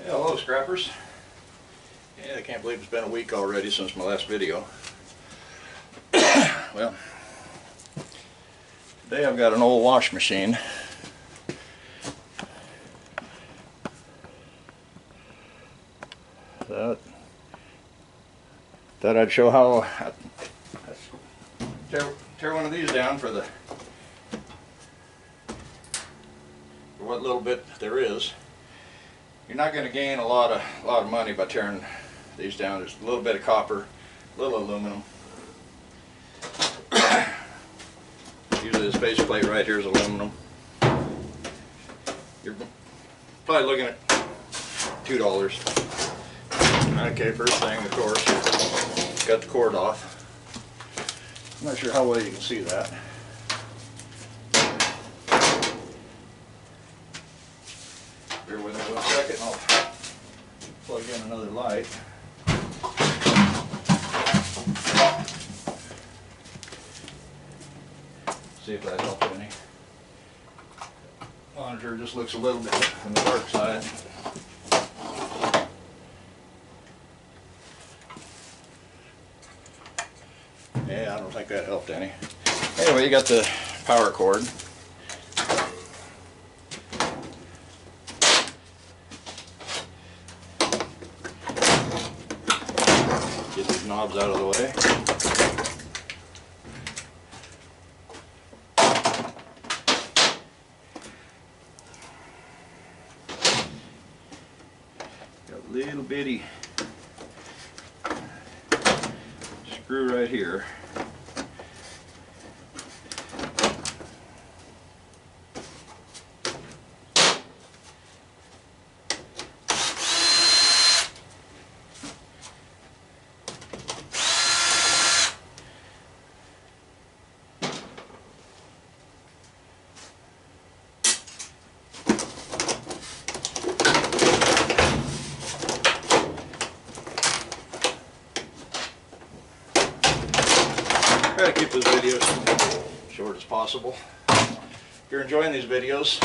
Hey, hello scrappers. Yeah, I can't believe it's been a week already since my last video. Well, today I've got an old wash machine. Thought I'd show how I tear one of these down for what little bit there is. You're not going to gain a lot of money by tearing these down. There's a little bit of copper, a little aluminum. Usually this base plate right here is aluminum. You're probably looking at $2. Okay, first thing, of course, got the cord off. I'm not sure how well you can see that. Bear with me 1 second, I'll plug in another light. See if that helps any. Monitor just looks a little bit on the dark side. Yeah, I don't think that helped any. Anyway, you got the power cord. Get these knobs out of the way. Got a little bitty screw right here. Try to keep this video as short as possible. If you're enjoying these videos,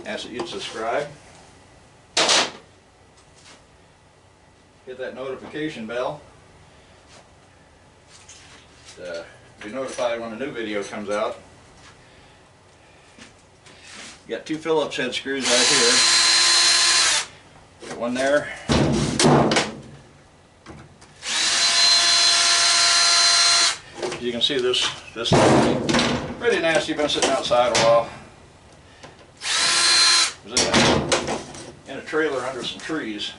ask that you'd subscribe. Hit that notification bell to be notified when a new video comes out. You got two Phillips head screws right here. Got one there. You can see this pretty nasty. Been sitting outside a while. It was in a trailer under some trees.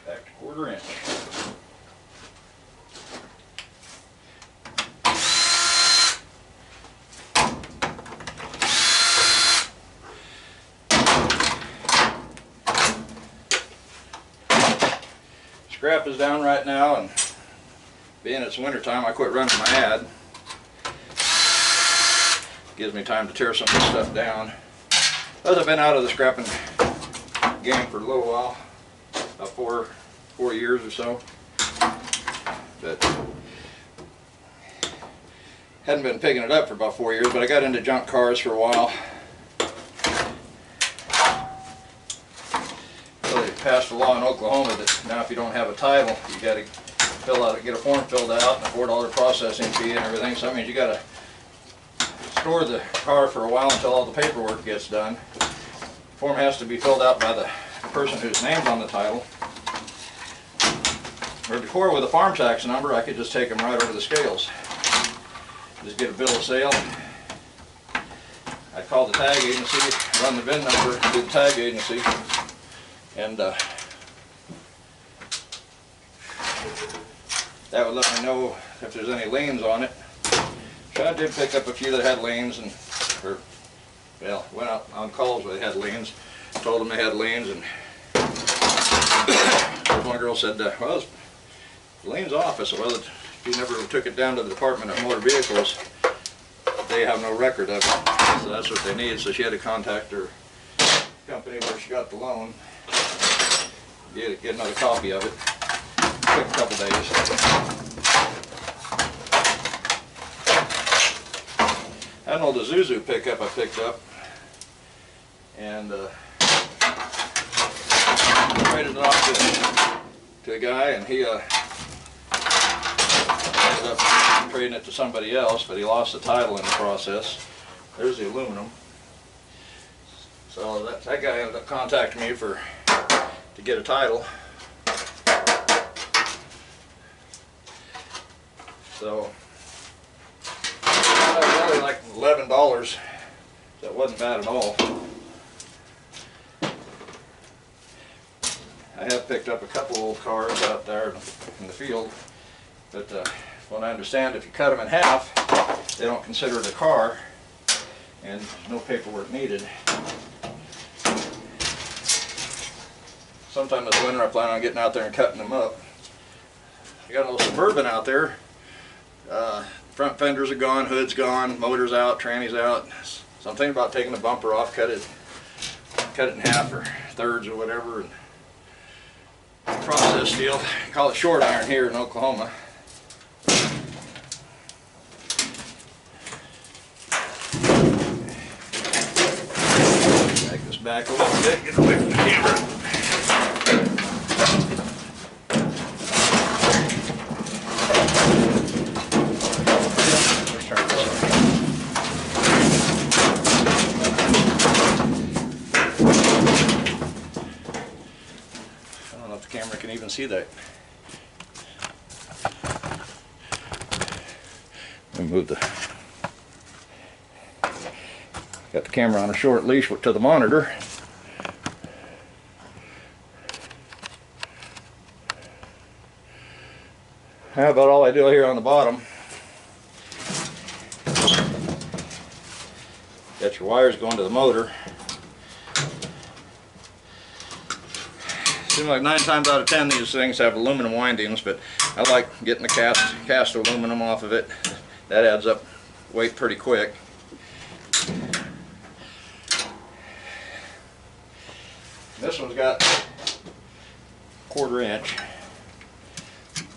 Back to 1/4 inch. Scrap is down right now, and being it's winter time, I quit running my ad. Gives me time to tear some of this stuff down. But I've been out of the scrapping game for a little while, about four years or so. But hadn't been picking it up for about 4 years. But I got into junk cars for a while. Passed a law in Oklahoma that now if you don't have a title, you got to get a form filled out, and a $4 processing fee and everything. So that means you got to store the car for a while until all the paperwork gets done. The form has to be filled out by the person whose name's on the title. Or before, with a farm tax number, I could just take them right over the scales. Just get a bill of sale. I'd call the tag agency, run the VIN number to the tag agency. And that would let me know if there's any liens on it. So I did pick up a few that had liens, and went out on calls where they had liens. Told them they had liens, and one girl said, "Well, it's the lien's off." I said, "Well, if you never took it down to the Department of Motor Vehicles, they have no record of it. So that's what they need. So she had to contact her company where she got the loan, get another copy of it. Took a couple days. I had an old Isuzu pickup I picked up, and traded it off to a guy, and he ended up trading it to somebody else, but he lost the title in the process. There's the aluminum. So that guy ended up contacting me to get a title. So I was only like $11. That wasn't bad at all. I have picked up a couple old cars out there in the field, but what I understand, if you cut them in half, they don't consider it a car, and there's no paperwork needed. Sometime this winter I plan on getting out there and cutting them up. I got a little Suburban out there. Front fenders are gone, hood's gone, motor's out, tranny's out. So I'm thinking about taking the bumper off, cut it in half or thirds or whatever, and process steel. Call it short iron here in Oklahoma. Take this back a little bit, get away from the camera. Camera can even see that. Let me move got the camera on a short leash to the monitor. How about all I do here on the bottom? Got your wires going to the motor. Seems like 9 times out of 10 these things have aluminum windings, but I like getting the cast aluminum off of it. That adds up weight pretty quick. This one's got 1/4 inch,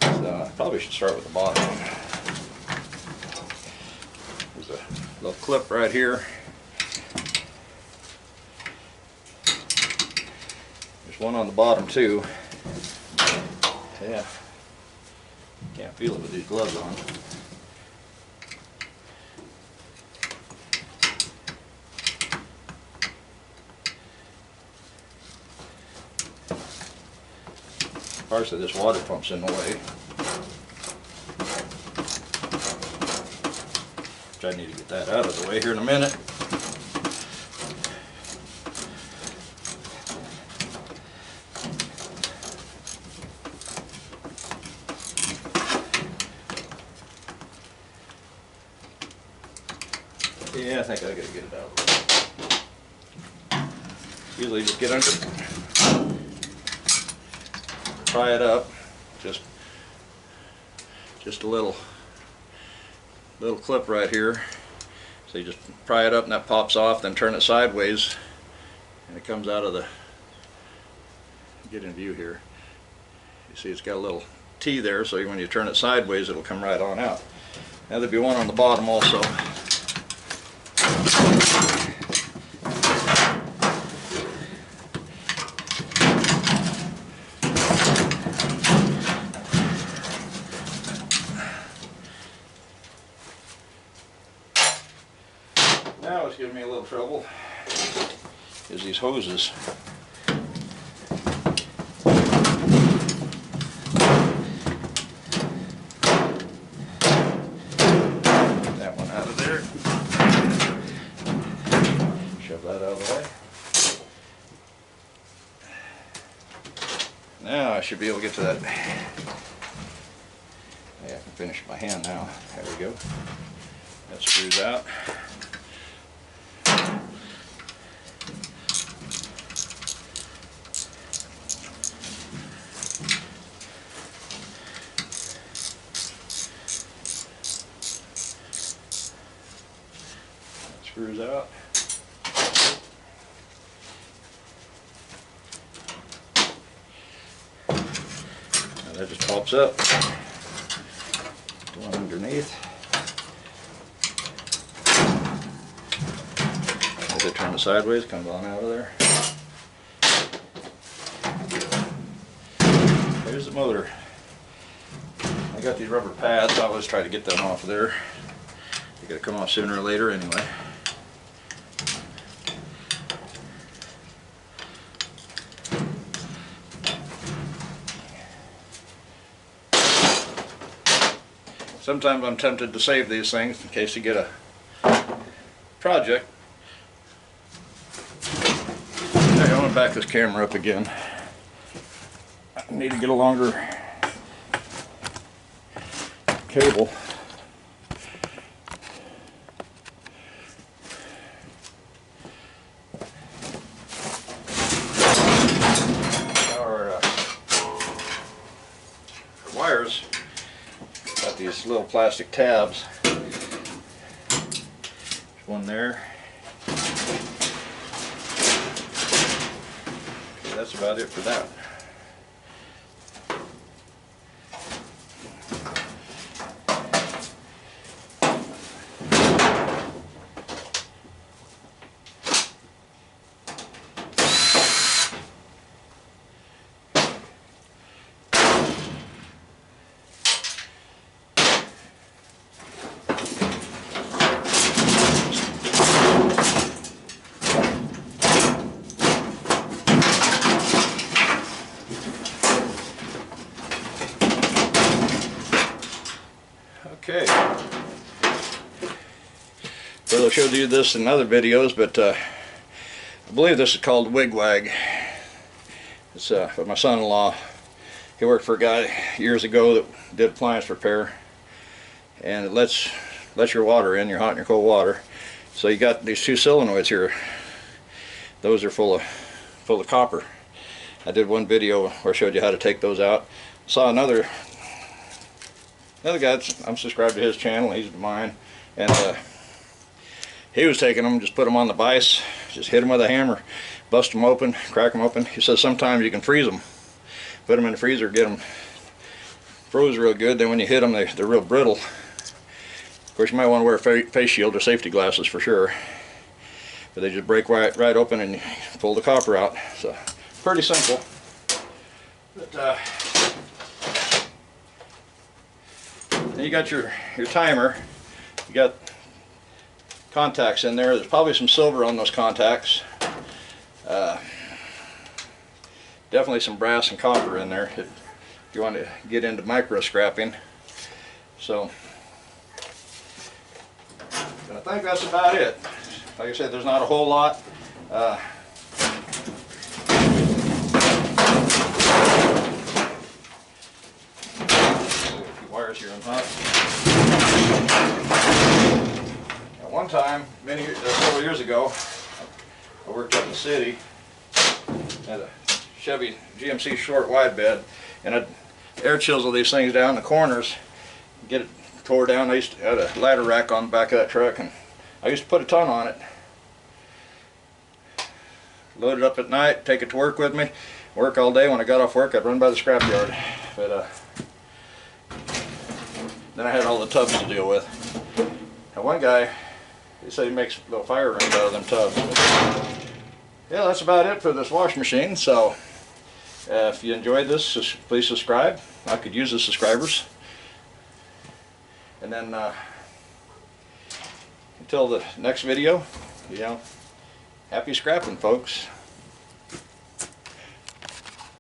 so I probably should start with the bottom. There's a little clip right here. One on the bottom too. Yeah, can't feel it with these gloves on. Partially this water pump's in the way, which I need to get that out of the way here in a minute. Yeah, I think I gotta get it out of the way. Usually just get under it, pry it up, just a little clip right here. So you just pry it up and that pops off, then turn it sideways and it comes out of the, get in view here. You see it's got a little T there, so when you turn it sideways it'll come right on out. Now there'll be one on the bottom also. Now what's giving me a little trouble is these hoses. That one out of there. Shove that out of the way. Now I should be able to get to that. Yeah, I can finish my hand now. There we go. That screws out. screws out. Now that just pops up. The one underneath. As I turn it sideways, comes on out of there. There's the motor. I got these rubber pads. I always try to get them off of there. They gotta come off sooner or later anyway. Sometimes I'm tempted to save these things in case you get a project. Okay, I'm gonna back this camera up again. I need to get a longer cable. Our wires got these little plastic tabs. There's one there. Okay, that's about it for that. Okay. Well, I showed you this in other videos, but I believe this is called Wigwag. It's for my son-in-law. He worked for a guy years ago that did appliance repair, and it lets your water in, your hot and your cold water. So you got these two solenoids here. Those are full of copper. I did one video where I showed you how to take those out. Saw another guy, I'm subscribed to his channel, he's mine, and he was taking them, just put them on the vise, just hit them with a hammer, bust them open, crack them open. He says sometimes you can freeze them, put them in the freezer, get them froze real good, then when you hit them they're real brittle. Of course you might want to wear a face shield or safety glasses for sure, but they just break right open and you pull the copper out. So pretty simple. But then you got your timer. You got contacts in there. There's probably some silver on those contacts. Definitely some brass and copper in there if you want to get into micro scrapping. So I think that's about it. Like I said, there's not a whole lot. Wires here on top. At one time, several years ago, I worked up in the city at a Chevy GMC short wide bed, and I'd air chisel these things down the corners, get it tore down. I had a ladder rack on the back of that truck, and I used to put a ton on it. Load it up at night, take it to work with me, work all day. When I got off work, I'd run by the scrapyard. But then I had all the tubs to deal with. Now one guy, he said he makes little fire rings out of them tubs. Yeah, that's about it for this washing machine. So if you enjoyed this, please subscribe. I could use the subscribers. And then until the next video, happy scrapping, folks.